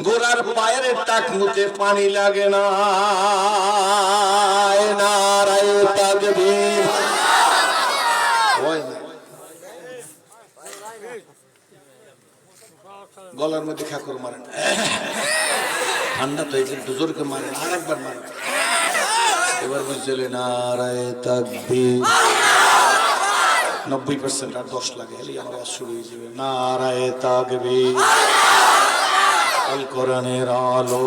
ঘোড়ার পায়ের টাকনুতে পানি লাগে না। নারায়ে তাকবীর। গলার মধ্যে খাকর মারেন, ঠান্ডা তো একটু জোরকে মারেন, আর একবার মারেন। এবার বুঝলে নারায়ে তাকবীর। 90% আর 10 লাগে, হলে আমার আওয়াজ শুরু হয়ে যাবে। নারায়ে তাকবীর। আল কোরআনের আলো।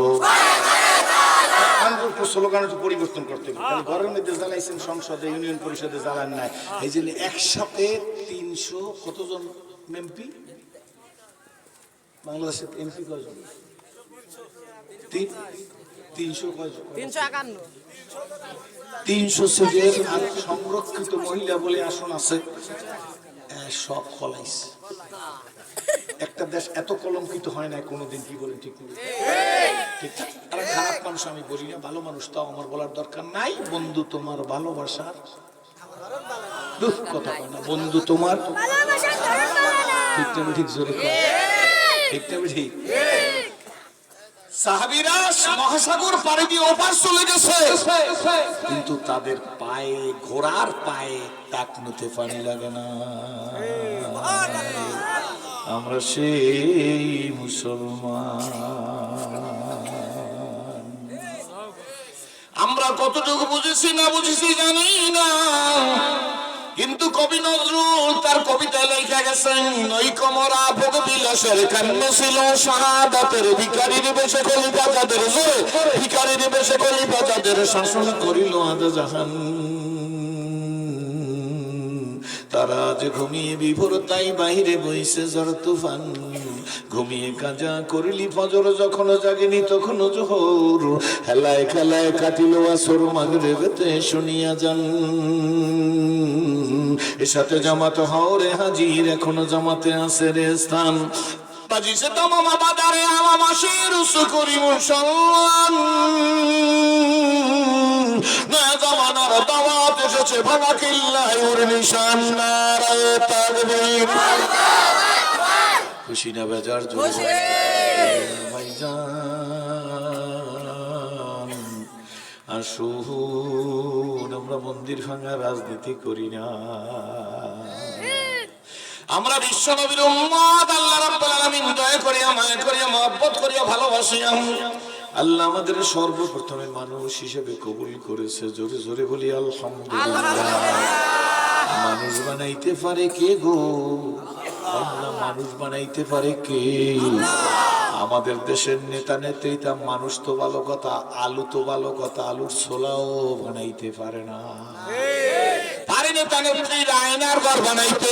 স্লোগান পরিবর্তন করতে হবে। ঘরের মধ্যে জ্বালাইছেন, সংসদে ইউনিয়ন পরিষদে জ্বালান নাই, এই জন্য একসাথে 300 কতজন এমপি বাংলাদেশের এমপি কয়জন? 300 সিটের আর সংরক্ষিত মহিলা বলে আসন আছে, সব ফলাইছে। একটা দেশ এত কলঙ্কিত হয় না কোনোদিন, কি বলেন ঠিক নেই? ঠিক না? আর খারাপ মানুষ আমি বলি না, ভালো মানুষ তাও আমার বলার দরকার নাই। বন্ধু তোমার ভালোবাসার দুঃখ কথা কয় না, বন্ধু তোমার ঠিক না? ঠিক জোরে ঠিক না? ঠিক। সাহাবীরা মহাসাগর পাড়ি দিয়ে ওপার চলে গেছে, কিন্তু তাদের পায়ে, ঘোড়ার পায়ে টাকনুতে পানি লাগে না। আমরা সেই মুসলমান। আমরা কতটুকু বুঝেছি না বুঝেছি জানি না, কিন্তু কবি নজরুল তার কবিতায় লেখা গেছেন, নৈকমরা ভোগ বিলাসের কান্ন ছিল শাহাদাতের, ভিখারির বেশে খলিফা যাদের, ভিখারির বেশে খলিফা যাদের, শাসন করিল আজ জাহান। তারা আজ ঘুমিয়ে বিভোর, তাই বাহিরে বইছে ঝড় তুফান। ঘুমিয়ে কাজা করিলি ফজর, যখন জাগিনি তখন জোহর। হেলায় খেলায় কাটিল আসর, মাগরিবেতে শুনিয়া যান। এর সাথে জামাত হওরে হাজির, এখনো জামাতে আছে রে স্থান। বাজিছে তামামা বাজারে আমামাসের উৎস করি মুসলমান। না জামানার দাওয়াত এসেছে, ভাঙা কিল্লায় ওর নিশান। নারায়ে তাকবীর। খুশি না বেজার জোরে ভাইজান আসুন, আমরা মন্দির ভাঙা রাজনীতি করি না। আমরা বিশ্ব নবীর উম্মত, আল্লাহ রাব্বুল আলামিন দয়া করিয়া মায়া করিয়া মহব্বত করিয়া ভালোবাসিয়া আল্লাহ আমাদের সর্বপ্রথমে মানুষ হিসেবে কবুল করেছে। জোরে জোরে বলি আলহামদুলিল্লাহ। মানুষ বানাইতে পারে কে গো? আল্লাহ মানুষ বানাইতে পারে কে? আমাদের দেশের নেতা নেত্রীরা মানুষ তো ভালো কথা, আলু তো ভালো কথা, আলুর ছোলাও বানাইতে পারে না। পারে নেতা নেত্রীরা আয়নার ঘর বানাইতে,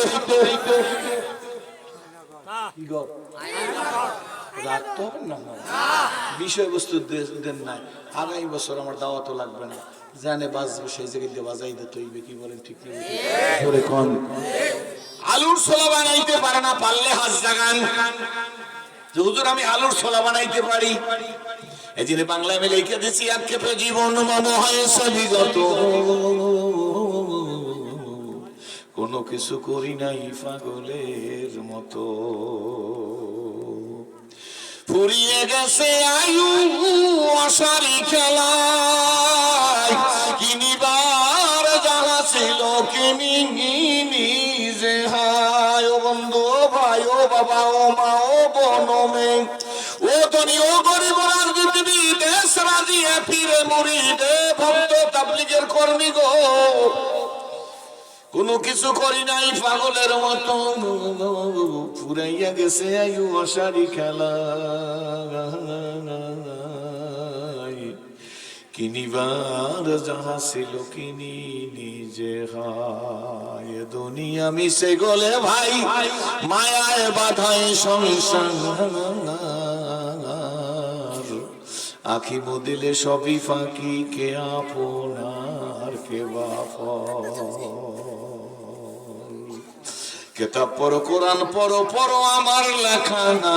বিষয়বস্তু দেন নাই। আগামী বছর আমার দাওয়াতও লাগবে না, জানে বাজবে সেই জায়গায় বাজাই দিতে হইবে। কি বলেন ঠিক না? আলুর ছোলা বানাইতে পারে না, পারলে হাত জাগান যে হুজুর আমি আলুর ছোলা বানাইতে পারি। এই জন্য বাংলায় আমি লিখে দিচ্ছি, আক্ষেপে জীবন মম হয়েছে বিগত, কোনো কিছু করি নাই পাগলের মতো। ফুরিয়ে গেছে আয়ু আশারি খেলায়, কিনিবার যাহা ছিল কিনি নিজে হায়। ও বন্ধু, ভাই, ও বাবা, ও মা, ও বোন, ও মেয়ে, ও ধনী, ও গরিব, রাজনীতি দেশ রাজিয়ে ফিরে মুরিদে ভক্ত তাবলীগের কর্মী গো, কোনো কিছু করি নাই পাগলের মতো। ফুরাইয়া গেছে আয়ু আশারি খেলা, কিনিবার যাহা ছিল কিনি নিজে হায়। দুনিয়া মিশে গলে ভাই মায়ায় বাধায় সংসার, আখি মুদিলে সবই ফাঁকি, কে আপনার কে বাপর। কেতাব পড়ো, কোরআন পড়ো, পড়ো আমার লেখা না,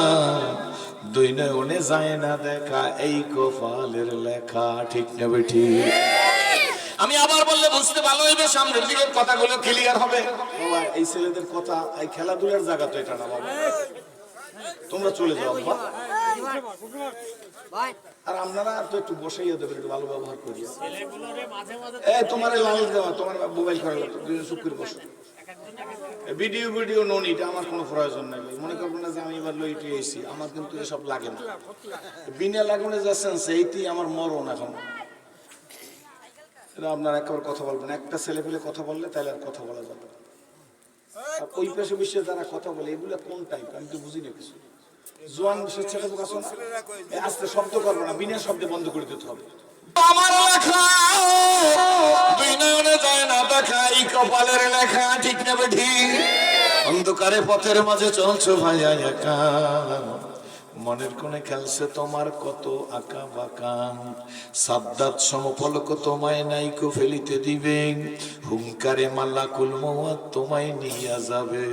দুই নয়নে যায় না দেখা, এই কপালের লেখা। ঠিক না বেঠি? আমি আবার বললে বুঝতে ভালো হইবে, সামনের দিকের কথাগুলো ক্লিয়ার হবে। বাবা এই ছেলেদের কথা, এই খেলাধুলার জায়গা তো এটা না বাবা, তোমরা চলে যাও বাবা। আর আপনারা তো একটু বসাইয়া দেবেন, একটু ভালো ব্যবহার করিয়া। এই তোমার লাল দেওয়া, তোমার মোবাইল করা লাগতো, চুপ করে বসো। ভিডিও ভিডিও নন, এটা আমার কোনো প্রয়োজন নাই। মনে করবেন না যে আমি এবার লইটি এসেছি, আমার কিন্তু এসব লাগে না। বিনা লাগুনে যাচ্ছেন সেইটি আমার মরণ এখন। এটা আপনার একবার কথা বলবেন, একটা ছেলে পেলে কথা বললে তাহলে আর কথা বলা যাবে না। ওই পেশে বিশ্বে যারা কথা বলে এগুলা কোন টাইপ আমি তো বুঝি না কিছু। জোয়ান বিশ্বের ছেলে তো কাছে আস্তে শব্দ করবো না, বিনা শব্দে বন্ধ করে দিতে হবে। আমার লেখা দুই নয়নে যায় না দেখা, এই কপালের লেখা ঠিক নেবে ঠিক। অন্ধকারে পথের মাঝে চলছো ভাইয়া একা, মনের কোণে খেলছে তোমার কত আঁকা বাঁকা। সাদ্দাত সমপলক তোমায় নাইকো ফেলিতে দিবে, হুঙ্কারে মাল্লাকুল মওয়াত তোমায় নিয়ে যাবে।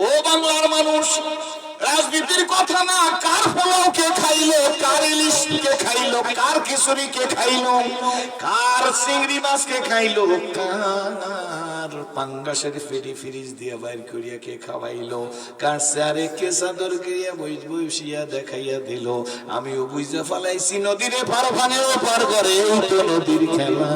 ও বাংলার মানুষ, রাজনীতির কথা না, কার পোলাও কে খাইলো, কার ইলিশ কে খাইলো, কার খিচুড়ি কে খাইলো, কার চিংড়ি মাছ কে খাইলো, কার পাঙ্গাসের ফেরি ফ্রিজ দিয়ে বাইর করিয়া কে খাওয়াইলো, কার চারে কে চাদর গিয়া বইসিয়া দেখাইয়া দিল। আমিও বুঝতে ফালাইছি নদীর পার ভাঙেও পার করে তো নদীর খেলা।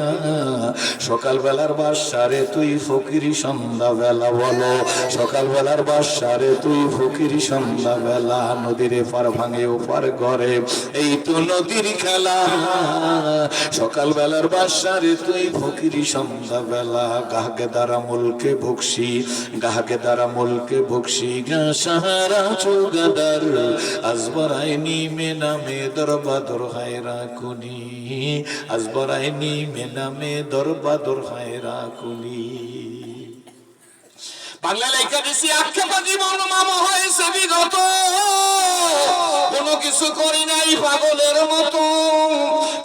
সকালবেলার বাসারে তুই ফকিরি সন্ধ্যা বেলা, বলো সকালবেলার বাসারে তুই ফকিরি সন্ধ্যা বেলা। নদীরে পার ভাঙে ওপার ঘরে এই তো নদীর খেলা। সকালবেলার বাসারে তুই ফকিরি সন্ধ্যা বেলা। গাহকে দ্বারা মুলকে বকশি, গাহকে দ্বারা মুলকে বকশি, গা সাহারা চৌগাদার আজবরাইনি মে নামে দরবাদর হায়রা কুনি, আজবরাইনি মে নামে দরবাদর হায়রা কুনি। বাংলা লেখা দিছি আক্ষেপা জীবন মামা হয়েছে বিগত, কোনো কিছু করি নাই পাগলের মতো।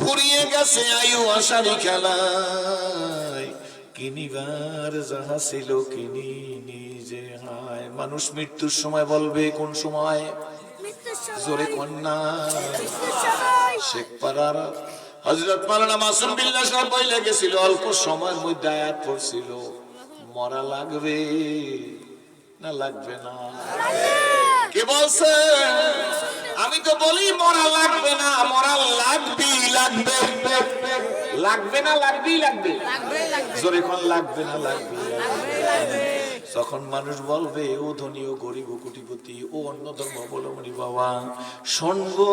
ফুরিয়ে গেছে আয়ু আশারি খেলায়, কিনিবার যাহা ছিল কিনি নিজে হায়। মানুষ মৃত্যুর সময় বলবে কোন সময়, জোরে কন্যা শেখ পাড়ার হযরত মাওলানা মাসুম বিল্লাহ সাহেব বলে গেছিল, অল্প সময়ের মধ্যে আয়াত পড়ছিল, মরা লাগবে না লাগবে না। কে বলছে? আমি তো বলি মরা লাগবে না, মরা লাগবেই লাগবে। লাগবে না লাগবেই লাগবে, জোরে কোন লাগবে না লাগবে। যখন মানুষ বলবে ও ধনী ও গরিব ও কোটিপতি ও অন্য ধর্মাবলম্বী বাবা শুনবো,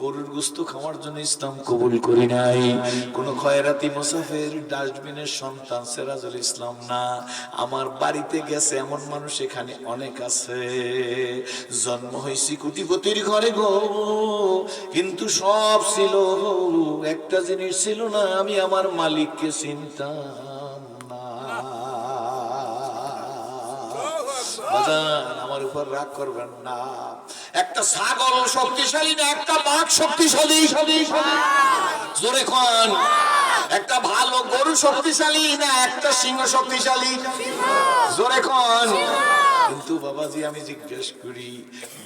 গরুর গোশত খাওয়ার জন্য ইসলাম কবুল করি নাই, কোন খয়রাতি মুসাফির ডাস্টবিনের সন্তান সিরাজুল ইসলাম না। আমার বাড়িতে গেছে এমন মানুষ এখানে অনেক আছে, জন্ম হয়েছি কোটিপতির ঘরে গো, কিন্তু সব ছিল, একটা জিনিস ছিল না, আমি আমার মালিককে চিনতাম না। আমার উপর রাগ করবেন না। একটা ছাগল শক্তিশালী না, একটা বাঘ শক্তিশালী। জোরে কোন, একটা ভালো গরু শক্তিশালী না, একটা সিংহ শক্তিশালী। জোরে কোন। কিন্তু বাবাজি আমি জিজ্ঞেস করি,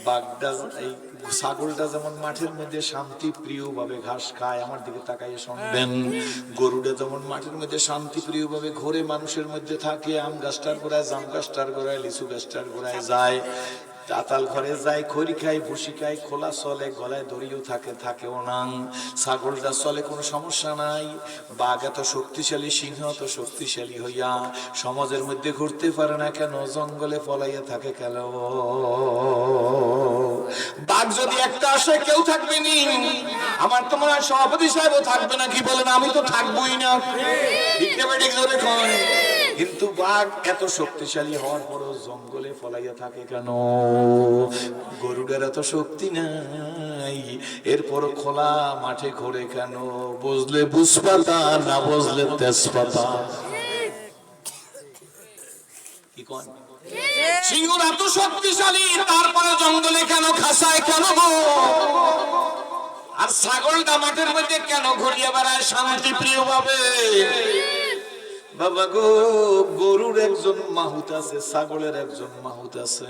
বাঘটা এই ছাগলটা যেমন মাঠের মধ্যে শান্তি প্রিয় ভাবে ঘাস খায়, আমার দিকে তাকাইয়ে শুনবেন, গরুটা যেমন মাঠের মধ্যে শান্তি প্রিয় ভাবে ঘোরে মানুষের মধ্যে থাকে, আম গাছটার গোড়ায়, জাম গাছটার গোড়ায়, লিচু গাছটার গোড়ায় যায়, চাতাল ঘরে যায়, খড়ি খায়, ভুসি খায়, খোলা চলে, গলায় দড়িও থাকে, থাকেও না। ছাগলটা চলে, কোনো সমস্যা নাই। বাঘ এত শক্তিশালী, সিংহ এত শক্তিশালী হইয়া সমাজের মধ্যে ঘুরতে পারে না কেন? জঙ্গলে পলাইয়া থাকে কেন? বাঘ যদি একটা আসে কেউ থাকবে নি, আমার তো মনে হয় সভাপতি সাহেবও থাকবে না, কি বলেন? আমি তো থাকবোই না। কিন্তু বাঘ এত শক্তিশালী হওয়ার পরও জঙ্গলে ফলাইয়া থাকে কেন? গরুটার এত শক্তি নাই, এরপর খোলা মাঠে ঘোরে কেন? বুঝলে বুঝপাতা, না বুঝলে তেজপাতা। কি কন? সিংহ এত শক্তিশালী, তারপরে জঙ্গলে কেন, খাসায় কেন? আর ছাগলটা মাঠের মধ্যে কেন ঘুরিয়ে বেড়ায় শান্তি প্রিয় ভাবে? বাবা গো, গরুর একজন মাহুত আছে, ছাগলের একজন মাহুত আছে,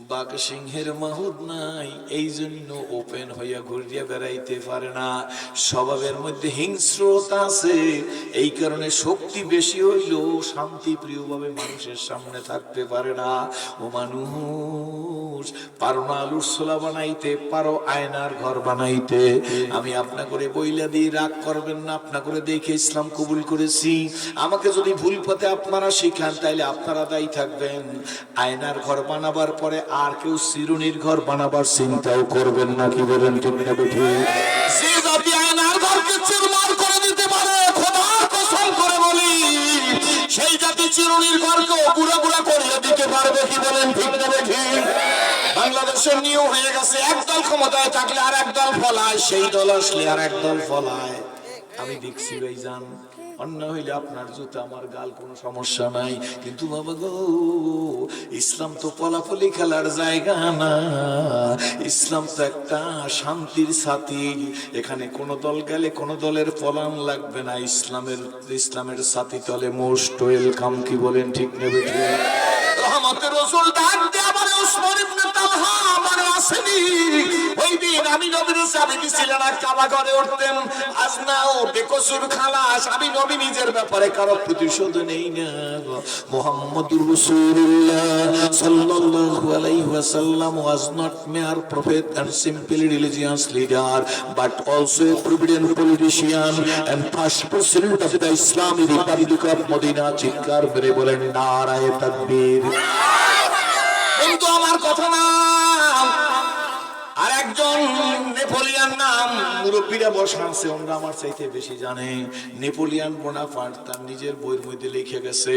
বাঘ সিংহের মাহুত নাই, এই জন্য ওপেন হইয়া ঘুরিয়া বেড়াইতে পারে না। স্বভাবের মধ্যে হিংস্রতা আছে, এই কারণে শক্তি বেশি হইলেও শান্তি প্রিয় ভাবে মানুষের সামনে থাকতে পারে না। ও মানুষ, পারো না আলুর ছোলা বানাইতে, পারো আয়নার ঘর বানাইতে। আমি আপনা করে বইলা দিয়ে রাগ করবেন না, আপনা করে দেখে ইসলাম কবুল করেছি। আমাকে যদি ভুল পথে আপনারা শিখান তাইলে আপনারা দায়ী থাকবেন। আয়নার ঘর বানাবার পরে আর কেউ চিরুনির ঘর বানাবার চিন্তাও করবেন না, কি বলেন ঠিক না বেঠিক? যে জাতি আয়নার ঘরকে চুরমার করে দিতে পারে, খোদার কসম করে বলি, সেই জাতি চিরুনির ঘরকে গুড়া গুড়া করিয়ে দিতে পারবে, কি বলেন ঠিক না বেঠিক? বাংলাদেশের নিয়ম হয়ে গেছে, একদল ক্ষমতায় থাকলে আর একদল ফলায়, সেই দল আসলে আর একদল ফলায়। আমি দেখছি ভাইজান, অন্য হইলে আপনার জুতা আমার গাল, কোনো সমস্যা নাই, কিন্তু বাবা গো, ইসলাম তো পলাপলি খেলার জায়গা না। ইসলাম তো একটা শান্তির সাথী। এখানে কোন দল গেলে কোন দলের পলান লাগবে না। ইসলামের সাথী তলে মোস্ট ওয়েলকাম, কি বলেন ঠিক নেবে? রহমতের রাসূল ডাক দিয়ে আমারে উসমান ইবনে তালহা আমারে আসেনি। ওই দিন আমি নবীর চাবি দিছিলেন, কাবা ঘরে উঠতেন, আজ নাও বেকসুর খালাস। আমি নবী নিজের ব্যাপারে কারো প্রতিশোধ নেই না। মুহাম্মদুর রাসূলুল্লাহ সাল্লাল্লাহু আলাইহি ওয়াসাল্লাম was not mere prophet and simply religious leader, but also a provident politician and first president of the Islamic Republic of Medina. চিৎকার করে বলেন নারায়ে তাকবীর। কিন্তু আমার কথা না, আর একজন নেপোলিয়ান নাম, মুরব্বীরা বসা আছে, ওরা আমার চাইতে বেশি জানে। নেপোলিয়ান বোনাপার্ট তার নিজের বইয়ের মধ্যে লিখে গেছে,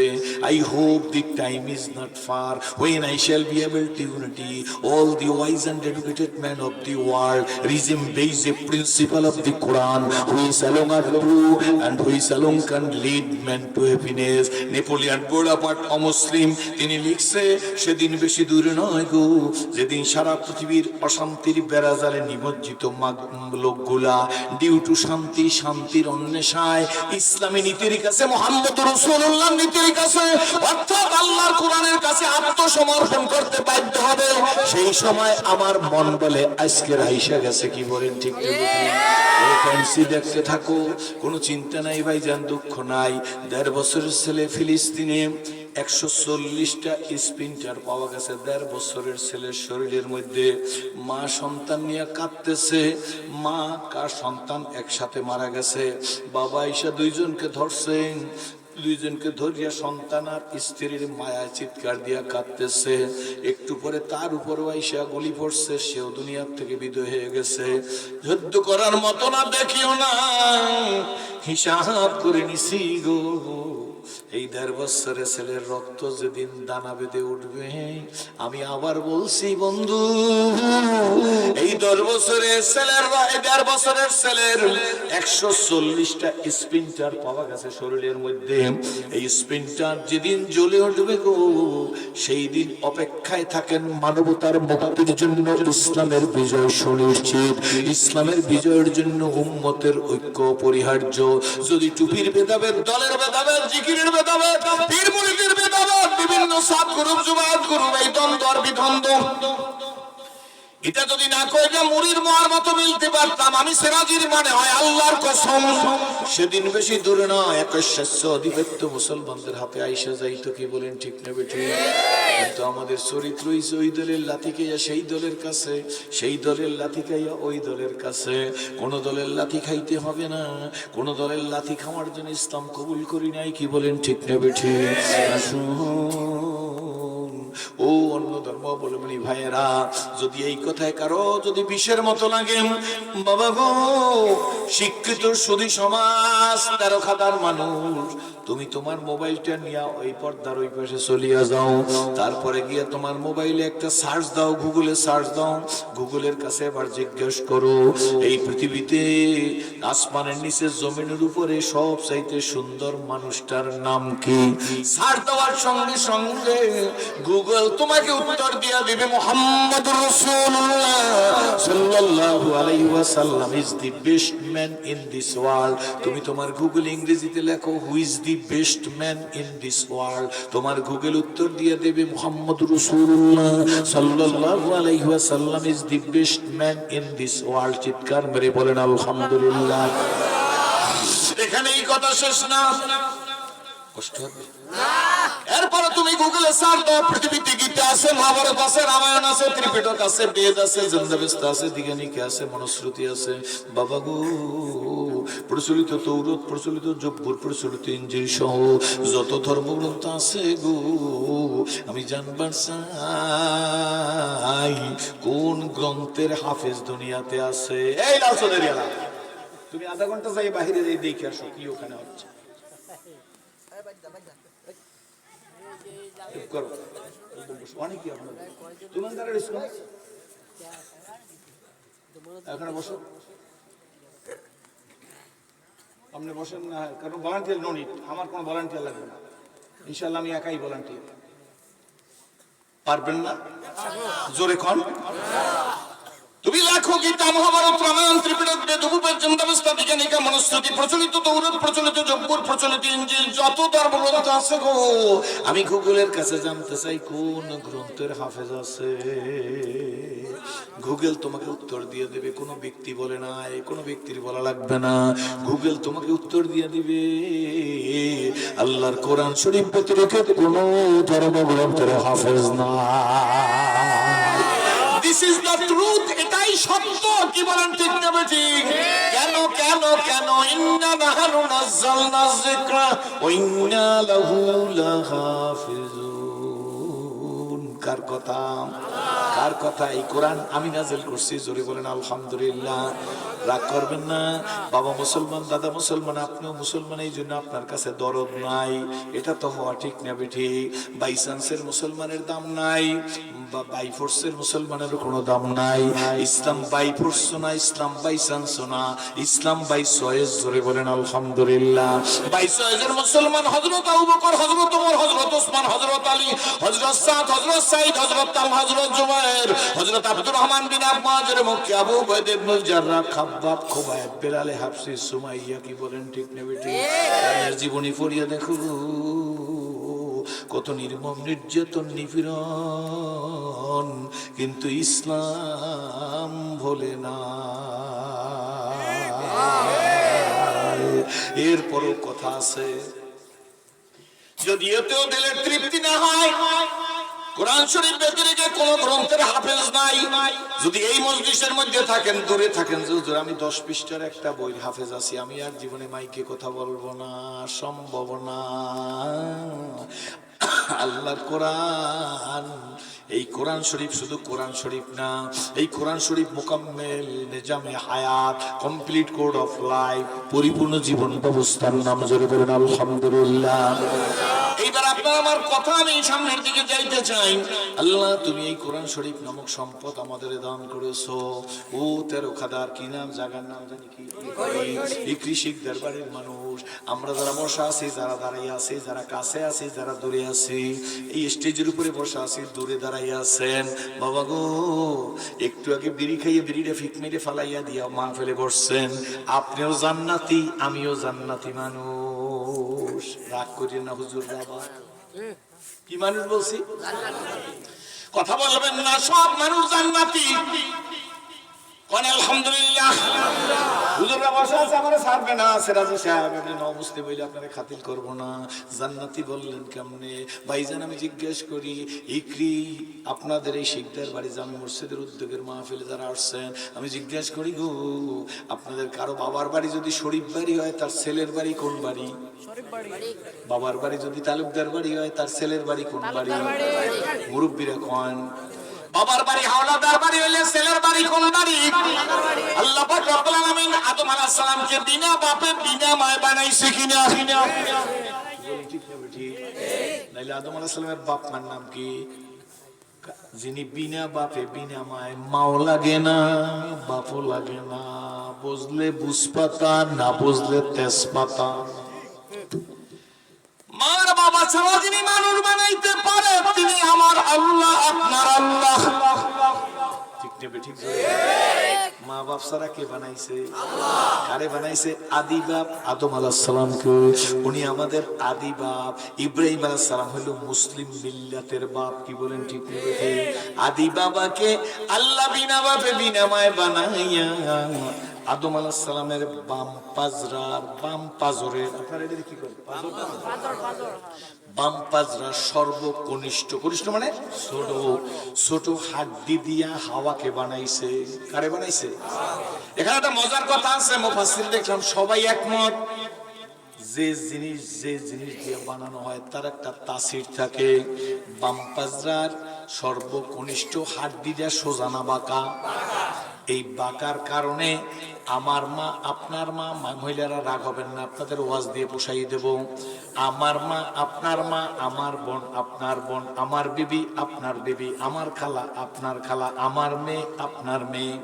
I hope the time is not far when I shall be able to unity all the wise and educated men of the world, reason based the principle of the Quran, which alone are true and which alone can lead men to happiness. Napoleon Bonaparte অমুসলিম, তিনি লিখছে, সেদিন বেশি দূরে নয় গো, যেদিন সারা পৃথিবীর অশান্তির বেড়াজালে নিমজ্জিত লোকগুলা ডিউ টু শান্তি, শান্তির অন্বেষায় ইসলামী নীতির কাছে, মুহাম্মদুর রাসূলুল্লাহর নীতির কাছে, অর্থাৎ আল্লাহর কোরআনের কাছে আত্মসমর্পণ করতে বাধ্য হবে। সেই সময় আমার মন বলে আজকের আইসা গেছে, কি বলেন ঠিক না? দেখতে থাকো, কোনো চিন্তা নাই ভাইজান, দুঃখ নাই। ১.৫ বছরের ছেলে ফিলিস্তিনে ১৪০টা স্প্রিন্টার পাওয়া গেছে। ১.৫ বছরের ছেলের শরীরের মধ্যে মা সন্তান নিয়ে কাঁদতেছে। মা কার সন্তান একসাথে মারা গেছে। বাবা ঈশা দুইজনকে ধরছেন, দুইজনকে ধরিয়া সন্তান আর স্ত্রীর মায়ায় চিৎকার দিয়া কাঁদতেছে। একটু পরে তার উপর আইসা গুলি পড়ছে, সেও দুনিয়ার থেকে বিদায় হয়ে গেছে। যুদ্ধ করার মতো না, দেখিও না, হিসাব করে নিছি গো। এই ১.৫ বছরের ছেলের রক্ত যেদিন দানা বেঁধে উঠবে, আমি আবার বলছি বন্ধু, এই ১০ বছরের ছেলের, ১.৫ বছরের ছেলের ১৪০টা স্প্রিন্টার পাওয়া গেছে শরীরের মধ্যে। এই স্প্রিন্টার যেদিন জ্বলে উঠবে গো, সেই দিন অপেক্ষায় থাকেন মানবতার মুক্তির জন্য। ইসলামের বিজয় সুনিশ্চিত, ইসলামের বিজয়ের জন্য উম্মতের ঐক্য অপরিহার্য। যদি টুপির ভেদাভেদ, দলের ভেদাভেদ, জিকিরের ভেদাভেদ, পীর মুরিদের ভেদাভেদ, বিভিন্ন সাত গ্রুপ, জুমায়াত গ্রুপ, এই দ্বন্দ্ব আর বিদ্বন্দ্ব, এটা যদি না কইরা মুড়ির মোয়ার মতো মিলতে পারতাম, আমি সিরাজির মানে হয় আল্লাহর কসম, সেদিন বেশি দূরে নয় ২১ আধিপত্য মুসলমানদের হাতে আইসা যাইতো, কি বলেন ঠিক না বেঠিক? কিন্তু আমাদের চরিত্র হইছে ওই দলের লাথি খাইয়া সেই দলের কাছে, সেই দলের লাথি খাইয়া ওই দলের কাছে। কোন দলের লাথি খাইতে হবে না, কোন দলের লাথি খাওয়ার জন্য ইসলাম কবুল করি নাই, কি বলেন ঠিক না বেঠিক? ও অন্য ধর্মাবলম্বী ভাইয়েরা, যদি এই কথায় কারো যদি বিষের মতো লাগে, বাবা গো, শিক্ষিত সুধী সমাজ, ১৩ খাতার মানুষ, তুমি তোমার মোবাইলটা নিয়ে ওই পর্দার ওই পাশে চলিয়া যাও। তারপরে গিয়ে তোমার মোবাইলে একটা সার্চ দাও, গুগলে সার্চ দাও। গুগলের কাছে এবার জিজ্ঞেস করো, এই পৃথিবীতে আসমানের নিচে জমিনের উপরে সব চাইতে সুন্দর মানুষটার নাম কি? সার্চ দেওয়ার সঙ্গে সঙ্গে গুগল তোমাকে উত্তর দিয়া দিবে, মুহাম্মদুর রাসূলুল্লাহ সাল্লাল্লাহু আলাইহি ওয়াসাল্লাম is the best man in this world. তুমি তোমার গুগল ইংরেজিতে লেখো who is the best man in this world, তোমার গুগল উত্তর দিয়ে দেবে মুহাম্মদুর রাসূলুল্লাহ সাল্লাল্লাহু আলাইহি ওয়াসাল্লাম is the best man in this world. চিৎকার মেরে বলেন আলহামদুলিল্লাহ। এখানে এই কথা শেষ না, কষ্ট হবে না, এরপরে তুমি গুগলে সার্চ দাও, পৃথিবীতে গীতা আছে, মহাভারত আছে, রামায়ণ আছে, ত্রিপিটক আছে, বেদ আছে, জন্দাবেস্তা আছে, দিগানিকা আছে, মনুস্মৃতি আছে। বাবা গো, প্রচলিত তৌরত, প্রচলিত জব্বুর, প্রচলিত ইনজিল সহ যত ধর্মগ্রন্থ আছে গো, আমি জানবার চাই কোন গ্রন্থের হাফেজ দুনিয়াতে আছে। এই লাউসদেরিয়ালা, তুমি আধা ঘন্টা যাই বাইরে যাই দেখে আসো কি ওখানে হচ্ছে। এখানে বসো, আপনি বসেন না, কারণ ভলান্টিয়ার নো নিড, আমার কোনো ভলান্টিয়ার লাগবে না, ইনশাল্লাহ আমি একাই ভলান্টিয়ার। পারবেন না? জোরে কোন। তুমি লেখো গীতা, মহাভারত, রামায়ণ, ত্রিপিটক, বেদ, উপবেদ, জন্দাবেস্তা, দিগানিকা, মনুস্মৃতি, প্রচলিত তৌরাত, প্রচলিত জব্বুর, প্রচলিত ইনজিল, যত ধর্মগ্রন্থ আছে গো, আমি গুগলের কাছে জানতে চাই কোন গ্রন্থের হাফেজ আছে। গুগল তোমাকে উত্তর দিয়ে দেবে, কোনো ব্যক্তি বলে নাই, কোনো ব্যক্তির বলা লাগবে না, গুগল তোমাকে উত্তর দিয়ে দিবে। আল্লাহর কোরআন শরীফ ব্যতিরেকে কোনো ধর্মগ্রন্থের হাফেজ না। This is the truth, এটাই সত্য। কি বলেন ঠিক না ঠিক? কেন কেন কেন? ইন্না নাহনু নাযালনা যিকরা ওয়া ইন্না লাহু লাহাফিজুন। কার কথা? কার কথা? এই কোরআন আমি নাযিল করছি। জোরে বলেন আলহামদুলিল্লাহ। রাগ করবেন না। বাবা মুসলমান, দাদা মুসলমান, আপনিও মুসলমান, এই জন্য আপনার কাছে দরদ নাই, এটা তো হওয়া ঠিক না বেঠি। বাই চান্সের মুসলমানের দাম নাই, বা বাই ফোর্সের মুসলমানের কোনো দাম নাই। ইসলাম বাই ফোর্স না, ইসলাম বাই চান্স না, ইসলাম বাই চয়েস। জোরে বলেন আলহামদুলিল্লাহ। বাই চয়েসের মুসলমান হযরত আবু বকর, হযরত ওমর, হযরত ওসমান, হযরত আলী, হযরত সাদ, হযরত সাইদ, হযরত তালহা, হযরত জুবায়ের, হযরত আব্দুর রহমান বিন আব্বাজের মক্কি, আবু উবাইদা ইবনে জাররাহ, খাব্বাব, খুবাইব, বেলাল, হাফসি, সুমাইয়া। কি বলেন ঠিক না বেটি? তার জীবনী পড়িয়া দেখো কত নির্মম নির্যাতন, নিপীড়ন, কিন্তু ইসলাম ভোলে না। এরপরও কথা আছে, যদি এতেও দিলের তৃপ্তি না হয়, কোরআন শরীফ ব্যতিরেকে কোন গ্রন্থের হাফেজ নাই। যদি এই মজলিসের মধ্যে থাকেন, দূরে থাকেন, হুজুর আমি 10 পৃষ্ঠার একটা বই হাফেজ আছি, আমি আর জীবনে মাইকে কথা বলবো না, সম্ভব না। আল্লাহর কোরআন, এই কোরআন শরীফ শুধু কোরআন শরীফ না, এই কোরআন শরীফ মুকাম্মেল নিজামে হায়াত, কমপ্লিট কোড অফ লাইফ, পরিপূর্ণ জীবন ব্যবস্থার নাম। জোরে বলেন আলহামদুলিল্লাহ। এইবার আপনার আমার কথা, আমি সামনের দিকে যাইতে চাই। আল্লাহ তুমি এই কোরআন শরীফ নামক সম্পদ আমাদের দান করেছো। ও 13 খাদার, কি নাম জায়গার নাম জানি কি, এই কৃষিক দরবারের মানুষ, আমরা যারা বসা আছি, যারা দাঁড়াইয়া আছি, যারা কাছে আছি, যারা দূরে আছি, এই স্টেজের উপরে বসা আছি, দূরে দাঁড়াইয়া আছেন, বাবা গো একটু আগে বিড়ি খাইয়ে বিড়িটা ফিক মেরে ফালাইয়া দিয়া মা ফেলে বসছেন। আপনিও জান্নাতি, আমিও জান্নাতি মানুষ। রাগ করিয়েন না হুজুর, বাবা কি মানুষ বলছি? কথা বলবেন না, সব মানুষ জান্নাতি। কোন আলহামদুলিল্লাহ। হুজুররা বসা আছে, আমারে ছাড়বে না। সিরাজী সাহেব আপনি নমুসলিম হইলে আপনারে খাতির করব না। জান্নাতি বললেন কেমনে? ভাইজান আমি জিজ্ঞেস করি, ইকরি আপনাদের এই শিকদার বাড়ি জামে মসজিদের উদ্যোগের মাহফিলে যারা আসছেন, আমি জিজ্ঞেস করি গো, আপনাদের কারো বাবার বাড়ি যদি শরীফ বাড়ি হয়, তার ছেলের বাড়ি কোন বাড়ি? বাবার বাড়ি যদি তালুকদার বাড়ি হয়, তার ছেলের বাড়ি কোন বাড়ি? মুরব্বীরা কন। বাবার বাড়ি হাওলাদার বাড়ি হইলে ছেলের বাড়ি কোন বাড়ি? আল্লাহ পাক রব্বুল আলামিন আদম আলাইহিস সালামকে বিনা বাপে বিনা মায়ে বানাইছে কিনা? ঠিক না ঠিক? নাইলে আদম আলাইহিস সালামের বাপ মার নাম কি? যিনি বিনা বাপে বিনা মায়ে, মাও লাগে না, বাপও লাগে না, বুঝলে বুঝপাতা, না বুঝলে তেজপাতা। মার বাবা ছাড়া যিনি মানুষ বানাইতে পারে, তিনি আমার আল্লাহ, আপনার আল্লাহ। ঠিক নেবে ঠিক? মা বাপ ছাড়া কে বানাইছে? কারে বানাইছে? আদি বাপ আদম আলাইহিস সালামকে। উনি আমাদের আদি বাপ। ইব্রাহিম আলাইহিস সালাম হলো মুসলিম মিল্লাতের বাপ। কি বলেন ঠিক নেবে? আদি বাবাকে আল্লাহ বিনা বাপে বিনা মায়ে বানাইয়া আদম আলাইহিস সালামের বাম পাজরার, বাম পাজরের, আপনারা এটা কি করেন? বাম পাজরা সর্বকনিষ্ঠ, কনিষ্ঠ মানে ছোট, ছোট হাড্ডি দিয়া হাওয়াকে বানাইছে। কারে বানাইছে? এখানে একটা মজার কথা আছে, মুফাসসির দেখলাম সবাই একমত, যে জিনিস দিয়ে বানানো হয় তার একটা তাসির থাকে। বাম পাজরার সর্বকনিষ্ঠ হাড্ডিটা সোজা না বাঁকা। এই বাঁকার কারণে আমার মা, আপনার মা, মহিলারা রাগ হবেন না, আপনাদের ওয়াজ দিয়ে পোষাই দেব। আমার মা, আপনার মা, আমার বোন, আপনার বোন, আমার বিবি, আপনার বিবি, আমার খালা, আপনার খালা, আমার মেয়ে, আপনার মেয়ে,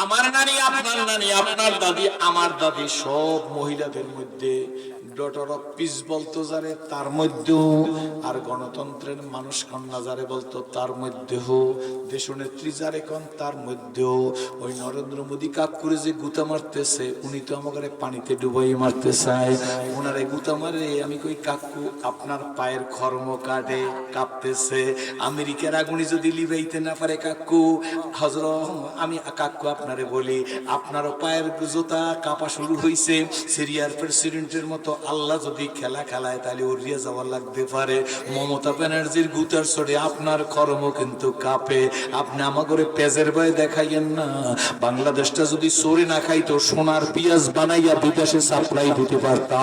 আমার নানি, আপনার নানি, আপনার দাদি, আমার দাদি, সব মহিলাদের মধ্যে ডটার অফ পিস বলতো যারে তার মধ্যেও, আর গণতন্ত্রের মানুষ কন্যা যারে বলতো তার মধ্যেও, দেশনেত্রী যারে কন তার মধ্যেও, ওই নরেন্দ্র মোদী কাক করে যে গুতা মারতেছে, উনি তো আমাকে পানিতে ডুবাই মারতে চায়। ওনারে গুতা মারে আমি কই কাকু আপনার পায়ের খর্ম কাটে কাঁপতেছে, আমেরিকার আগুনি যদি লিবাইতে না পারে কাকু, হযরত আমি কাকু আপনারে বলি আপনারও পায়ের জুতা কাঁপা শুরু হইছে। সিরিয়ার প্রেসিডেন্টের মতো আল্লাহ যদি খেলা খেলায় তাহলে উড়িয়ে যাওয়া লাগতে পারে। মমতা ব্যানার্জির গুতার চড়ে আপনার কর্ম কিন্তু কাঁপে। আপনি আমাকে পেজের ভয় দেখাইয়েন না। বাংলাদেশটা যদি চোরে না খাইতো সোনার পেঁয়াজ বানাইয়া বিদেশে সাপ্লাই দিতে পারতাম।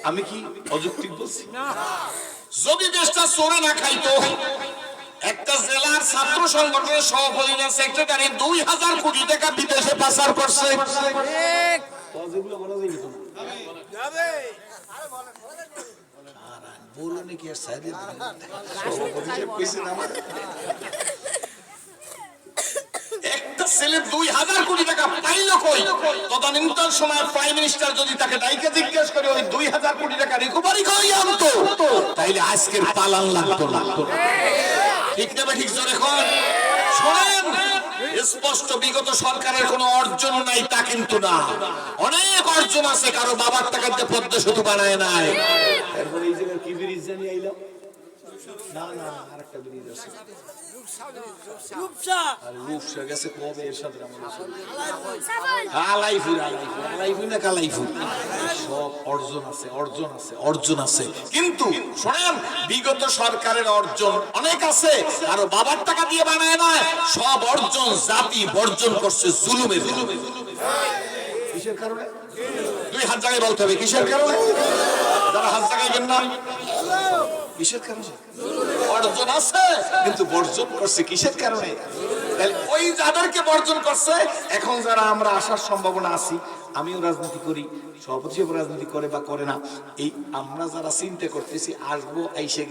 আমি কি অযৌক্তিক বলছি? যদি দেশটা চোরে না খাইতো, একটা জেলার ছাত্র সংগঠনের সভাপতি সেক্রেটারি 2000 কোটি টাকা বিদেশে পাচার করছে। একটা ছেলে 2000 কোটি টাকা পাইল কই? তদানীন্তন সময় প্রাইম মিনিস্টার যদি তাকে ডাইকে জিজ্ঞেস করে ওই 2000 কোটি টাকা রিকভারি করি আনতো, তাইলে আজকের পালান লাগতো না। ঠিক না? ঠিক জোরে কর। শোনেন, স্পষ্ট বিগত সরকারের কোনো অর্জন নাই তা কিন্তু না, অনেক অর্জন আছে। কারো বাবার টাকাতে পদ্মা সেতু বানায় নাই। তারপরে এই জায়গায় কি ব্রিজ জানি আইলাম না, আরেকটা ব্রিজ আছে রূপসা গেছে কবে এর সাথে সব অর্জন আছে। কিন্তু শোনেন, বিগত সরকারের অর্জন অনেক আছে, আর বাবার টাকা দিয়ে বানায় না। সব অর্জন জাতি বর্জন করছে জুলুমে। কিসের কারণে? 2 হাত জায়গায় বলতে হবে কিসের কারণে। যারা হাত জায়গায় না কিসের কারণে? অর্জন আছে কিন্তু বর্জন করছে কিসের কারণে? ওই যাদেরকে বর্জন করছে, এখন যারা আমরা আসার সম্ভাবনা আছি, আমিও রাজনীতি করি, সভাপতি রাজনীতি করে বা করে না, এই আমরা যারা চিন্তা করতেছি আসবো, আইসে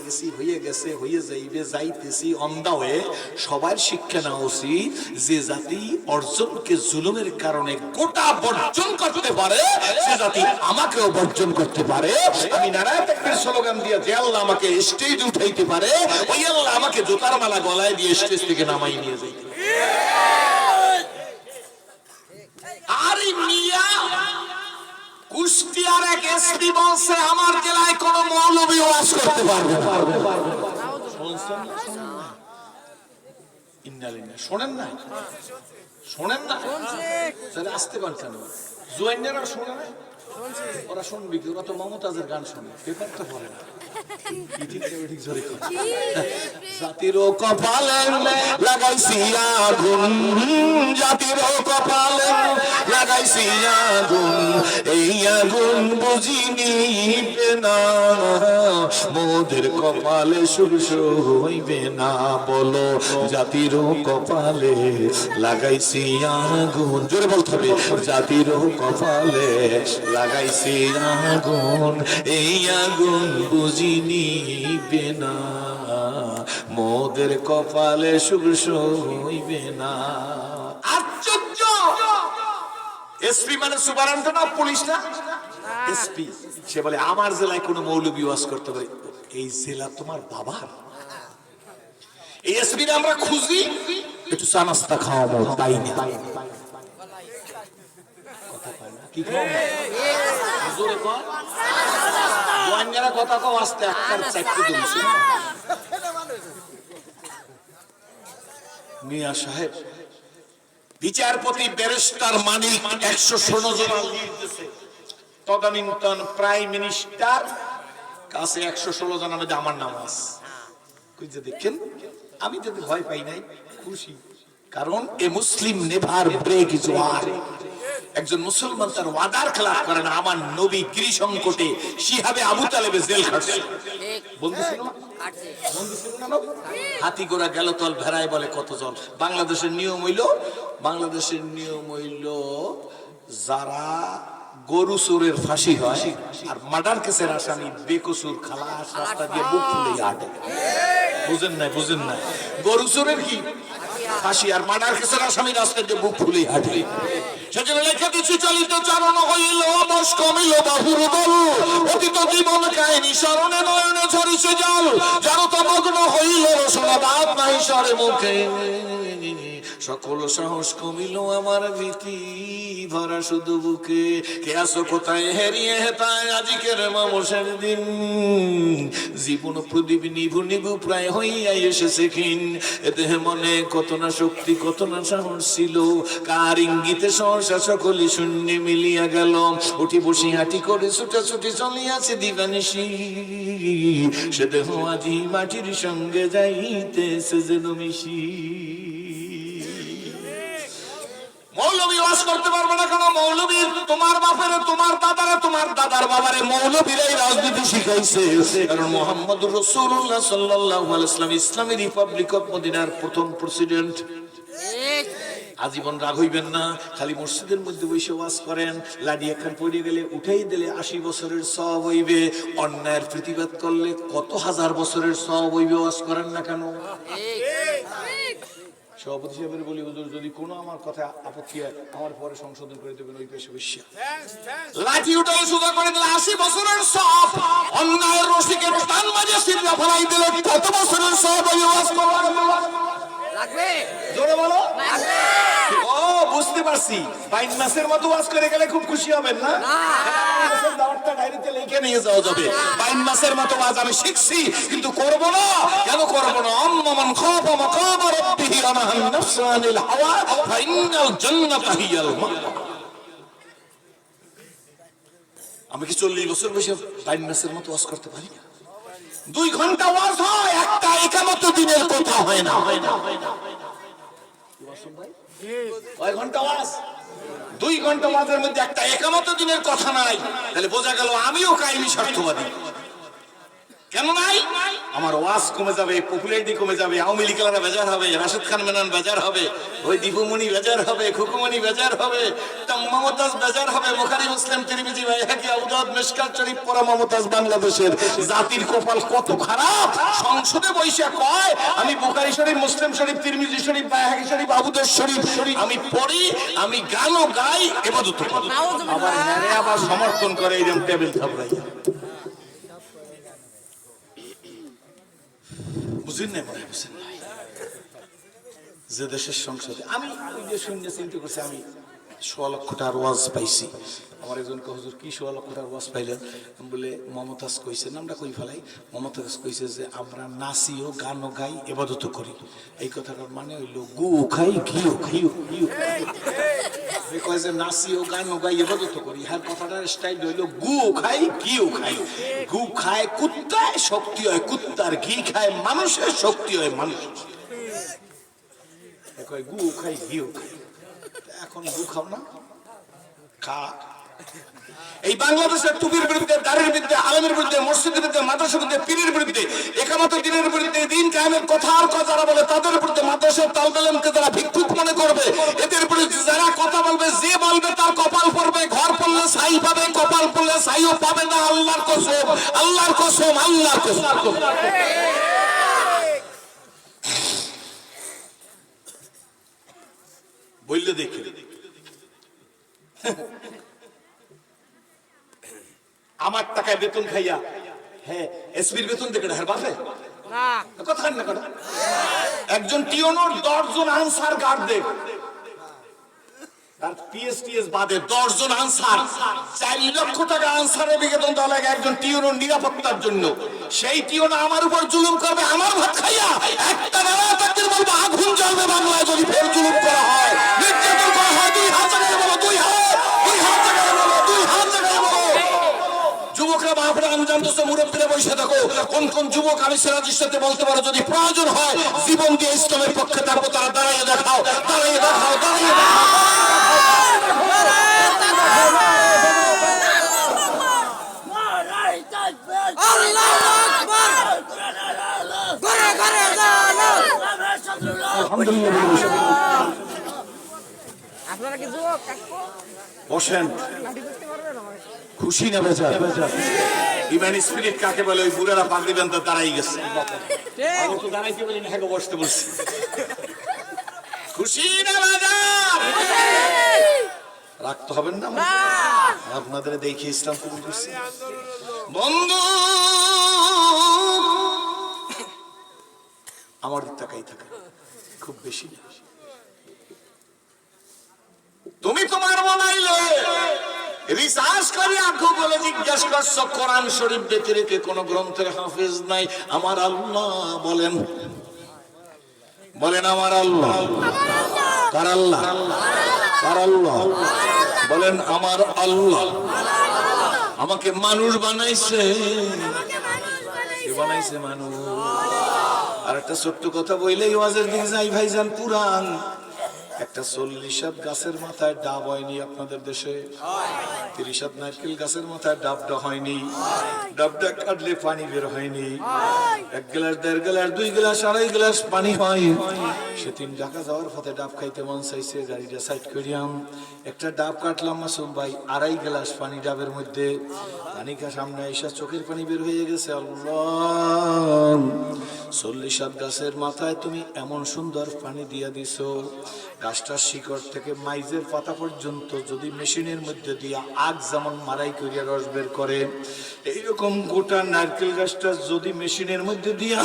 গেছি হয়ে গেছে, হয়ে যাইবে, যাইতেছি অন্ধা হয়ে, সবার শিক্ষা নেওয়া উচিত যে জাতি অর্জনকে জুলুমের কারণে গোটা বর্জন করতে পারে, সে জাতি আমাকেও বর্জন করতে পারে। আমি নারায়ণ তাকবীর স্লোগান দিয়ে যে আল্লাহ আমাকে স্টেজ উঠাইতে পারে, ওই আল্লাহ আমাকে জোতার মালা গলায় দিয়ে স্টেজ থেকে নামাই নিয়ে যাইতে। আর মিয়া কুষ্টিয়ার এক এসপি বলছে আমার জেলায় কোন মৌলবী ওয়াজ করতে পারবে না। শোনেন না আসতে পারছেন জুয়াইনারা শোনে না, ওরা শুনবি, ওরা তো মমতাজের গান শোনে, পেপার তো পড়ে না। জাতির কপালে লাগাইছি আগুন, জাতির কপালে লাগাইছি আগুন, এই আগুন বুঝি নিবে না, মোদের কপালে সুরস হইবে না। বলো জাতির কপালে লাগাইছি আগুন, জোরে বলতে হবে, জাতির কপালে লাগাইছি আগুন, এই আগুন বুঝি নিবে না, মোদের কপালে সুরস হইবে না। আশ্চর্য! এসপি মানে সুপারিনটেন্ডেন্ট না, পুলিশ না, এসপি। সে বলে আমার জেলায় কোনো মৌলবী ওয়াজ করতে পারে। এই জেলা তোমার বাবার। এই এসপি আমরা খুঁজি, একটু চা নাস্তা খাওয়াবো, তাই না? কথা কয় না, কি খাওয়াবো? জোরে কর গোয়াঙ্গারা কথা কও আস্তে আকার চাইতে দিছে মিয়া সাহেব বিচারপতি ব্যারিস্টার মানিক 116 জন নির্দেশে তদানীন্তন প্রাইম মিনিস্টার কাছে 116 জনের মধ্যে আমার নাম আছে কইতে দেখেন আমি যদি ভয় পাই নাই খুশি কারণ এ মুসলিম নেভার ব্রেক ইজ ওয়ার একজন মুসলমান তার ওয়াদার খেলাফ করে না আমার নবী গিরিসংকটে শিহাবে আবু তালেবে জেল খাটছে বন্ধু ছিল না বন্ধু ছিল না হাতি গোড়া গেল তল ভেড়ায় বলে কত জল বাংলাদেশের নিয়ম হইল যারা গরু চোরের ফাঁসি হয় আর মার্ডার কেসের আসামি বেকসুর খালাস রাস্তা দিয়ে বুক ফুলে হাঁটে বুঝেন নাই গরু চোরের কি ফাঁসি আর মার্ডার কেসের আসামি রাস্তা দিয়ে বুক ফুলে হাঁটে সেজন্য লেখা দিচ্ছি চলিত চারণ হইল বস কমিল বাহুর বল অতীত জীবন কাহিনী স্মরণে নয়নে ঝরিছে জল যার তো মগ্ন হইল রসনা বাপ নাই সরে মুখে সকল সাহস কমিল আমার ভীতি ভরা শুধু বুকে কে আসো কোথায় হেরিয়ে হেতায় আজিকের মামসের দিন জীবন প্রদীপ নিভু নিভু প্রায় হইয়া এসেছে ক্ষীণ এতে মনে কত না শক্তি কত না সাহস ছিল কার ইঙ্গিতে সহসা সকলে শূন্য মিলিয়া গেল উঠি বসি হাঁটি করে ছুটাছুটি চলিয়াছে দিবানিশি সে দেহ আজি মাটির সঙ্গে যাইতেছে যেন মিশি মৌলবী ওয়াজ করতে পারবে না কেন মৌলবী তোমার বাপেরে তোমার দাদারে তোমার দাদার বাবারে মৌলবীরাই রাজনীতি শিখাইছে কারণ মুহাম্মদুর রাসূলুল্লাহ সাল্লাল্লাহু আলাইহি ওয়াসাল্লাম ইসলামী রিপাবলিক অফ মদিনার প্রথম প্রেসিডেন্ট আজীবন রাগ হইবেন না খালি মসজিদের মধ্যে বসে ওয়াজ করেন লাডি একখান পড়ে গেলে উঠাই দিলে 80 বছরের সওয়াব হইবে অন্যায়ের প্রতিবাদ করলে কত হাজার বছরের সওয়াব হইবে ওয়াজ করেন না কেন সভাপতি সাহেবের বলি হুজুর যদি কোনো আমার কথা আপত্তি হয় আমার পরে সংশোধন করে দেবেন ওই পেশে বসে লাঠি উঠালে সুদা করে দিলে 80 বছরের সওয়াব অন্যায়ের রশিকের টান মাঝে সিদ্ধা ফলাই দিলে কত বছরের সওয়াব ওই ওয়াজ করার লাগবে জোরে বলো লাগবে ও বুঝতে পারছি 22 মাসের মতো ওয়াজ করে গেলে খুব খুশি হবেন না দাওয়াতটা ডাইরেক্টে লিখে নিয়ে যাওয়া যাবে 22 মাসের মতো ওয়াজ আমি শিখছি কিন্তু করব না কেন করব না আম্মান খাফা মাকাম রাব্বিহি ওয়া নাহান নাফসা আনিল হাওয়া ফাইনাল জান্নাতা হিয়াল মা'ওয়া আমি কি 40 বছর বয়সে 22 মাসের মতো ওয়াজ করতে পারি না 2 ঘন্টা ওয়াজ হয় একটা একামত দিনের কথা হয় না কয় ঘন্টা ওয়াজ 2 ঘন্টা ওয়াজের মধ্যে একটা একামত দিনের কথা নাই তাহলে বোঝা গেল আমিও কায়েমি স্বার্থবাদী কেন নাই আমার ওয়াজ কমে যাবে পপুলারিটি কমে যাবে আওয়ামী লীগেরা বেজার হবে রাশেদ খান মেনন বেজার হবে ওই দীপুমণি বেজার হবে খুকুমণি বেজার হবে মমতাজ বেজার হবে বুখারী মুসলিম তিরমিজি বাইহাকি আবু দাউদ মিশকাত শরীফ পড়া মমতাজ বাংলাদেশের জাতির কপাল কত খারাপ সংসদে বৈশা কয় আমি বুখারী শরীফ মুসলিম শরীফ তিরমিজি শরীফ বাইহাকি শরীফ আবু দাউদ শরীফ আমি পড়ি আমি গানও গাই ইবাদত করি আবার নারে আবার সমর্থন করে এরকম টেবিল থাপড়াইয়া বুঝেন না মনে বুঝেন না যে দেশের সংসদে আমি ওই যে শূন্য চিন্তা করছি আমি 16 লক্ষ টাকার ওয়াজ পাইছি আমার একজন হুজুর কি 16 লক্ষ টাকার ওয়াজ পাইলেন বলে মমতাজ কইছে নামটা কই ফেলাই মমতাজ কইছে যে আমরা নাচিও গানও গাই ইবাদত করি এই কথাটার মানে হইল গু খাই ঘিও খাইও কয় যে নাচিও গানও গাই ইবাদত করি হ্যাঁ কথাটার স্টাইল হইল গু খাই ঘিও খাই গু খায় কুত্তায় শক্তি হয় কুত্তার ঘি খায় মানুষের শক্তি হয় মানুষের কয় গু খাই ঘিও খাই এখন গু খাও না খা এই বাংলাদেশের টুপির বিরুদ্ধে দাড়ির বিরুদ্ধে আলেমের বিরুদ্ধে মসজিদের বিরুদ্ধে মাদ্রাসার বিরুদ্ধে পীরের বিরুদ্ধে একামত দিনের বিরুদ্ধে দিন কায়েমের কথা আর কথা যারা বলে তাদের বিরুদ্ধে মাদ্রাসার তালবেলকে যারা ভিক্ষুক মনে করবে এদের বিরুদ্ধে যারা কথা বলবে যে বলবে তার কপাল পড়বে ঘর পড়লে ছাই পাবে কপাল পড়লে ছাইও পাবে না আল্লাহর কসম আল্লাহর কসম আল্লাহর কসম বললে দেখে আমার টাকায় বেতন খাইয়া হ্যাঁ এসপির বেতন দেখে না বাপে কথা না কথা একজন টিওনোর 10 জন আনসার গার্ড দেখ তার পিএসটিএস বাদে 10 জন আনসার 4 লক্ষ টাকা আনসারের বেতন দেওয়া লাগে একজন টিউনের নিরাপত্তার জন্য। সেই টিউন আমার উপর জুলুম করবে আমার ভাত খাইয়া, একটা নারায় তাকবীর বলবো আগুন জ্বলবে বাংলায় যদি ফের জুলুম করা হয়, নির্যাতন করা হয়। 2 হাত জায়গায় বলো, 2 হাত জায়গায় বলো, 2 হাত জায়গায় বলো। যুবকরা বাপরা আমি জানতেছে মুরব্বীরা বসে থাকো, কোন কোন যুবক আমি সিরাজের সাথে বলতে পারো যদি প্রয়োজন হয় জীবন দিয়ে ইসলামের পক্ষে থাকবো, তারা দাঁড়িয়ে দেখাও, দাঁড়িয়ে দেখাও, দাঁড়িয়ে দেখাও। বসেন, খুশি না বেজা? ইমান স্পিরিট কাকে বলে? ওই বুড়ারা পাগড়ি বান্ধা দাঁড়াই গেছে, আমি তো দাঁড়াইতে বলি না, হ্যাঁ বসতে বলছি। খুশি না বেজা? রাখতে হবেন না, আপনাদের দেখি ইসলাম কবুল করছে। বন্ধু আমার তাকাই থাকে খুব বেশি, তুমি তোমার বানাইলে রিসার্চ করে আঁকো বলে জিজ্ঞাসা করছো কোরআন শরীফ ব্যতিরেকে কোন গ্রন্থের হাফেজ নাই। আমার আল্লাহ বলেন, বলেন আমার আল্লাহ। কার আল্লাহ? কার আল্লাহ? বলেন আমার আল্লাহ। আমাকে মানুষ বানাইছে, বানাইছে মানুষ। আর একটা ছোট্ট কথা বইলেই ওয়াজের দিকে যাই ভাইজান, পুরান একটা 40 হাত গাছের মাথায় ডাব হয়নি আপনাদের দেশে? 30 হাত নারকেল গাছের মাথায় ডাবটা হয়নি? ডাবটা কাটলে পানি বের হয়নি? 1 গ্লাস 1.5 গ্লাস 2 গ্লাস 2.5 গ্লাস পানি হয়। সেদিন ঢাকা যাওয়ার পথে ডাব খাইতে মন চাইছে, গাড়িটা সাইড করিয়াম, একটা ডাব কাটলাম মাসুম ভাই, 2.5 গ্লাস পানি ডাবের মধ্যে। পানি কা সামনে এসে চোখের পানি বের হয়ে গেছে। আল্লাহ, 40 হাত গাছের মাথায় তুমি এমন সুন্দর পানি দিয়া দিছো, গাছটার শিকড় থেকে মাইজের পাতা পর্যন্ত যদি মেশিনের মধ্যে দিয়া আগ যেমন মারাই করিয়া রস বের করে, এইরকম গোটা নারকেল গাছটা যদি মেশিনের মধ্যে দিয়া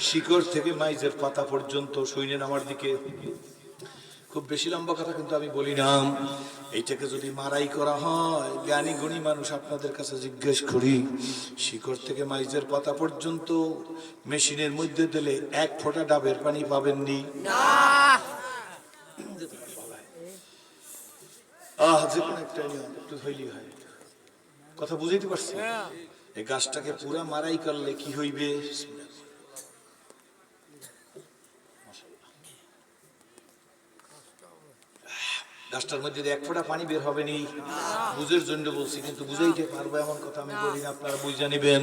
শিকড় থেকে মাইজের পাতা পর্যন্ত, শুনেন আমার দিকে, খুব বেশি লম্বা কথা কিন্তু আমি বলি না, এইটাকে যদি মারাই করা হয়, জ্ঞানী গুণী মানুষ আপনাদের কাছে জিজ্ঞেস করি, শিকড় থেকে মাইজের পাতা পর্যন্ত মেশিনের মধ্যে দিলে 1 ফোঁটা ডাবের পানি পাবেননি? যে কোনো একটা একটু ধৈর্য হয়, কথা বুঝাইতে পারছি? এই গাছটাকে পুরা মারাই করলে কি হইবে? গাছটার মধ্যে 1 ফোঁটা পানি বের হবে নি। বুঝের জন্য বলছি, কিন্তু বুঝাইতে পারবো এমন কথা আমি বলি না, আপনারা বুঝে নিবেন।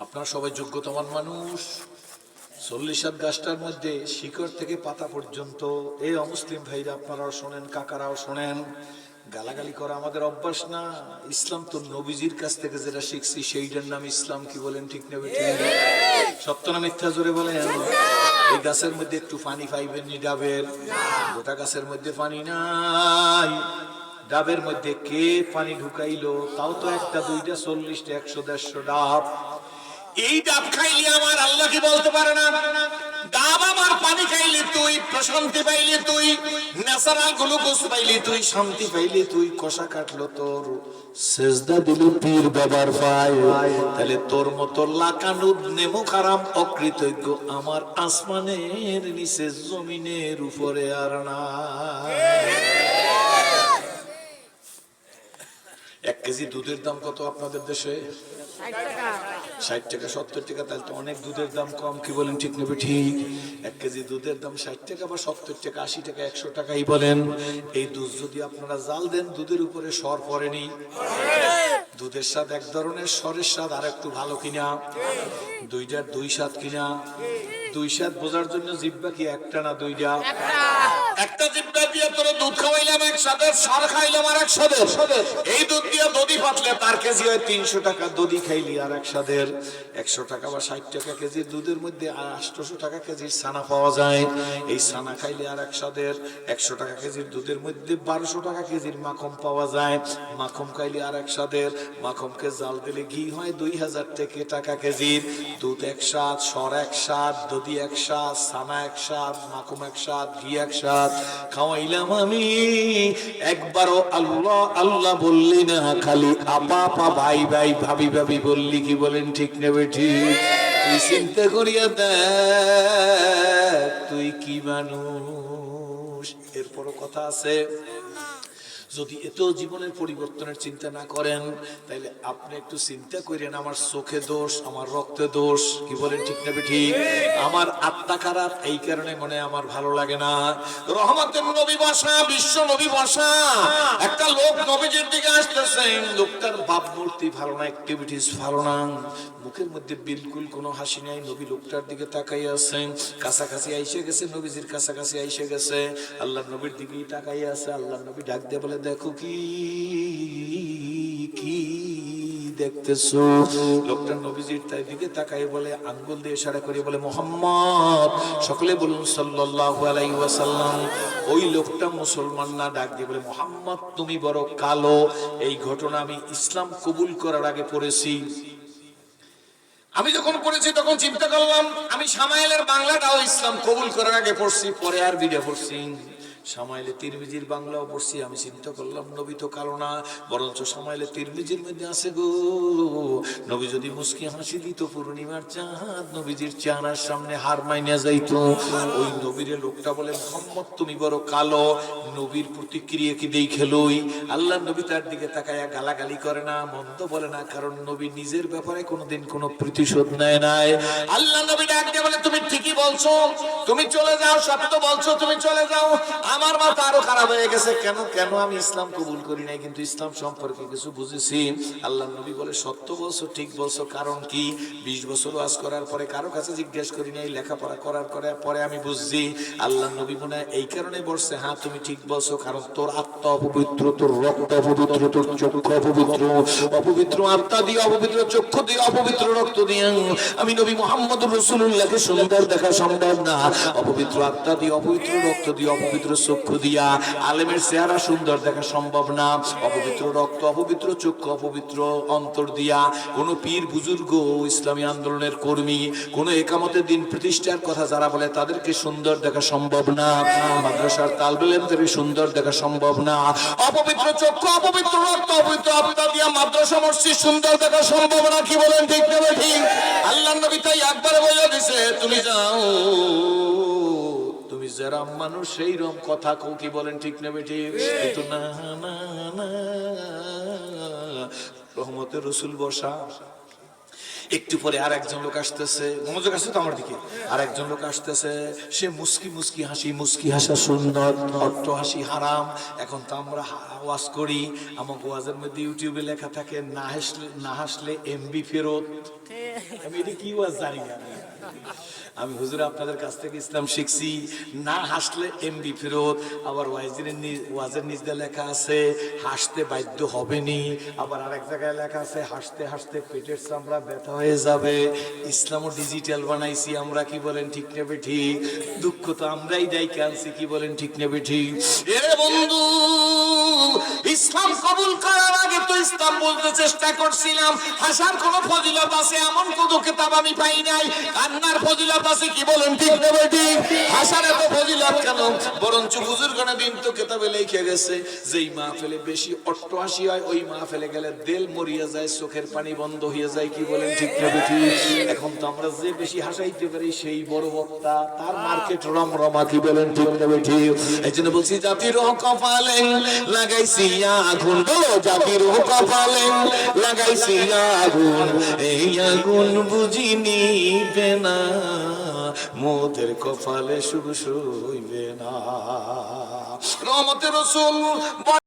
আপনারা সবাই যোগ্যতমান মানুষ। 40 হাত গাছটার মধ্যে শিকড় থেকে পাতা পর্যন্ত, এই অমুসলিম ভাইরা আপনারাও শোনেন, কাকারাও শোনেন, গালাগালি করা আমাদের অভ্যাস না। ইসলাম তো নবীজির কাছ থেকে যেটা শিখছি সেইটার নাম ইসলাম। কি বলেন, ঠিক না বেঠিক? সত্য না মিথ্যা জোরে বলেন। এই গাছের মধ্যে একটু পানি পাইবেন নি ডাবের? গোটা গাছের মধ্যে পানি নাই। ডাবের মধ্যে কে পানি ঢুকাইলো? তাও তো 1টা 2টা 40টা 100 150 ডাব। এই ডাব খাইলে আমার আল্লাহ কি বলতে পারে না? ডাব আমার পানি খাইলে তুই প্রশান্তি পাইলি, তুই ন্যাচারাল গ্লুকোজ পাইলি, তুই শান্তি পাইলি, তুই কষা কাটলো তোর সেজদা দিল পীর বাবার পায়। তাহলে তোর মতো লাকানুদ নেমো খারাপ অকৃতজ্ঞ আমার আসমানের নিচে জমিনের উপরে আর না। 1 কেজি দুধের দাম কত আপনাদের দেশে? 60 টাকা 70 টাকা। তাহলে তো অনেক দুধের দাম কম। কি বলেন, ঠিক নেবে ঠিক? 1 কেজি দুধের দাম 60 টাকা বা 70 টাকা, 80 টাকা, 100 টাকাই বলেন। এই দুধ যদি আপনারা জাল দেন, দুধের উপরে সর পড়েনি? দুধের স্বাদ এক ধরনের, সরের স্বাদ আর একটু ভালো কিনা? 2টার 2 স্বাদ কিনা? 2 স্বাদ বোঝার জন্য জিহ্বা কি একটা না 2টা? একটা জিব্বা দিয়ে তোরে দুধ খাওয়াইলাম একসাথে, সর খাইলাম আর একসাথে, এই দুধ দিয়ে দধি পাতলে তার কেজি হয় 300 টাকা, দধি খাইলি আর একসাথে 100 টাকা বা 60 টাকা কেজি দুধের মধ্যে 800 টাকা কেজির ছানা পাওয়া যায়। এই ছানা খাইলে আর একসাথে 100 টাকা কেজির দুধের মধ্যে 1200 টাকা কেজির মাখন পাওয়া যায়। মাখন খাইলে আর একসাথে, মাখনকে জাল দিলে ঘি হয় 2000 টাকা কেজির। দুধ একসাথ, সর একসাথ, দধি একসাথ, ছানা একসাথ, মাখন একসাথ, ঘি একসাথ খাওয়াইলাম আমি। একবারও আল্লাহ আল্লাহ বললি না, খালি আপা আপা ভাই ভাই ভাবি ভাবি বললি। কি বলেন ঠিক নেবে ঠিক? তুই চিন্তা করিয়া দেখ তুই কি মানুষ। এরপরও কথা আছে, যদি এত জীবনের পরিবর্তনের চিন্তা না করেন তাহলে আপনি একটু চিন্তা করেন, আমার চোখে দোষ, আমার রক্তে দোষ। কি বলেন ঠিক না ঠিক? আমার আত্মা খারাপ, এই কারণে মনে আমার ভালো লাগে না। রহমতের নবী বসা, বিশ্ব নবী বসা, একটা লোক নবীজির দিকে আসতেছে। লোকটার ভাবমূর্তি ভালো না, অ্যাক্টিভিটিস ভালো না, মুখের মধ্যে বিলকুল কোনো হাসি নাই। নবী লোকটার দিকে তাকাই আছেন, কাছাকাছি আইসে গেছে, নবীজির কাছাকাছি আইসে গেছে, আল্লাহ নবীর দিকেই তাকাই আছে। আল্লাহ নবী ডাক দিয়ে বলে, দেখো কি কি দেখতেছো? লোকটা নবীজির তাই দিকে তাকাই বলে, আঙ্গুল দিয়ে ইশারা করে বলে, মুহাম্মদ। সকলে বলুন সাল্লাল্লাহু আলাইহি ওয়াসাল্লাম। ওই লোকটা মুসলমান না, ডাক দিয়ে বলে, মুহাম্মদ তুমি বড় কালো। এই ঘটনা আমি ইসলাম কবুল করার আগে পড়েছি। আমি যখন পড়েছি তখন চিন্তা করলাম আমি সামাইলের বাংলাটাও ইসলাম কবুল করার আগে পড়ছি, পরে আর বিড়ে পড়ছি। সামাইলে তিরমিজির বাংলাও পড়ছি। আমি চিন্তা করলাম নবী তো কালো না, বরঞ্চ সামাইলে তিরমিজির মধ্যে আছে গো, নবী যদি মুস্কি হাসি দিত পূর্ণিমার চাঁদ নবীজির চেহারার সামনে হার মাইনা যাইতো। ওই নবীরে লোকটা বলে, মুহাম্মদ তুমি বড় কালো। নবীর প্রতিক্রিয়া কি দেখে লই। আল্লাহ নবী তার দিকে তাকায়া গালাগালি করে না, মন্দ বলে না, কারণ নবী নিজের ব্যাপারে কোনোদিন কোনো প্রতিশোধ নেয় নাই। আল্লাহ নবী ডাক দিয়ে বলে, তুমি ঠিকই বলছো, তুমি চলে যাও, সত্য বলছো, তুমি চলে যাও। আমার মাথা আরো খারাপ হয়ে গেছে, কেন কেন আমি ইসলাম কবুল করি নাই, কিন্তু ইসলাম সম্পর্কে কিছু বুঝেছি। আল্লাহ নবী বলে, সত্য বলছো, ঠিক বলছো, কারণ কি? 20 বছর ওয়াজ করার পরে কারো কাছে জিজ্ঞেস করি নাই, লেখাপড়া করার পরে আমি বুঝছি। আল্লাহ নবী মনে এই কারণে বলছে, হ্যাঁ তুমি ঠিক বলছো, কারণ তোর আত্মা অপবিত্র, তোর রক্ত অপবিত্র, তোর চক্ষু অপবিত্র, অপবিত্র আত্মা দিয়ে, অপবিত্র চক্ষু দিয়ে, অপবিত্র রক্ত দিয়ে আমি নবী মুহাম্মদুর রাসূলুল্লাহকে সুন্দর দেখা সম্ভব না। অপবিত্র আত্মা দিয়ে, অপবিত্র রক্ত দিয়ে, অপবিত্র চক্ষু দিয়া আলেমের চেহারা সুন্দর দেখা সম্ভব না। অপবিত্র রক্ত, অপবিত্র চক্ষু, অপবিত্র অন্তর দিয়া কোন পীর বুজুর্গ, ইসলামী আন্দোলনের কর্মী, কোন একামতের দিন প্রতিষ্ঠার কথা যারা বলে তাদেরকে সুন্দর দেখা সম্ভব না। মাদ্রাসার তালবে ইলমদের সুন্দর দেখা সম্ভব না। অপবিত্র চক্ষু, অপবিত্র রক্ত, অপবিত্র আত্মা দিয়া মাদ্রাসা মসজিদ সুন্দর দেখা সম্ভব না। কি বলেন ঠিক না ঠিক? আল্লাহর নবী তাই একবারে বলে দিয়েছে, তুমি যাও, তুমি যেরম মানুষ সেই রকম কথা কও। কি বলেন ঠিক না ঠিক? কিন্তু না না না, রহমতের রাসূল বসা। একটু পরে আর একজন লোক আসতেছে, মনোযোগ আছে তো আমার দিকে। আর একজন লোক আসতেছে, সে মুস্কি মুস্কি হাসি, মুস্কি হাসা সুন্দর, অট্ট হাসি হারাম। এখন তো আমরা ওয়াজ করি, আমার ওয়াজের মধ্যে ইউটিউবে লেখা থাকে, না হাসলে এমবি ফেরত। আমি এটা কি ওয়াজ জানি না। আমি হুজুর আপনাদের কাছ থেকে ইসলাম শিখছি, না হাসলে এমবি ফেরত। আবার ওয়াজের নিচে লেখা আছে হাসতে বাধ্য হবেনি। আবার আরেক জায়গায় লেখা আছে হাসতে হাসতে পেটের চামড়া ব্যথা হয়ে যাবে। ইসলামও ডিজিটাল বানাইছি আমরা। কি বলেন ঠিক নেবে ঠিক? দুঃখ তো আমরাই দায়ী আনছি। কি বলেন ঠিক নেবে ঠিক? এ বন্ধু, ইসলাম কবুল করার আগে তো ইসলাম বলতে চেষ্টা করছিলাম হাসার কোন ফজিলত আছে এমন কোন কিতাব আমি পাই নাই। কান্নার ফজিলত আছে। কি বলেন ঠিক নেবে ঠিক? হাসার এত ফজিলত কেন? বরঞ্চ বুজুর্গণে দিন তো কিতাবে লিখে গেছে, যেই মাহফিলে বেশি অট্টহাসি হয় ওই মাহফিলে গেলে দিল মরিয়া যায়, চোখের পানি বন্ধ হয়ে যায়। কি বলেন ঠিক নেবে ঠিক? এখন তো আমরা যে বেশি হাসাইতে পারি সেই বড় বক্তা, তার মার্কেট রমরমা। কি বলেন ঠিক নেবে ঠিক? এই জন্য বলছি, জাতির কপালে লাগাইছি আগুন, বলো জাতির কপালে লাগাইছি আগুন, এই আগুন বুঝি নিবে না, মোদের কপালে শুভ সইবে না। রহমতের রাসূল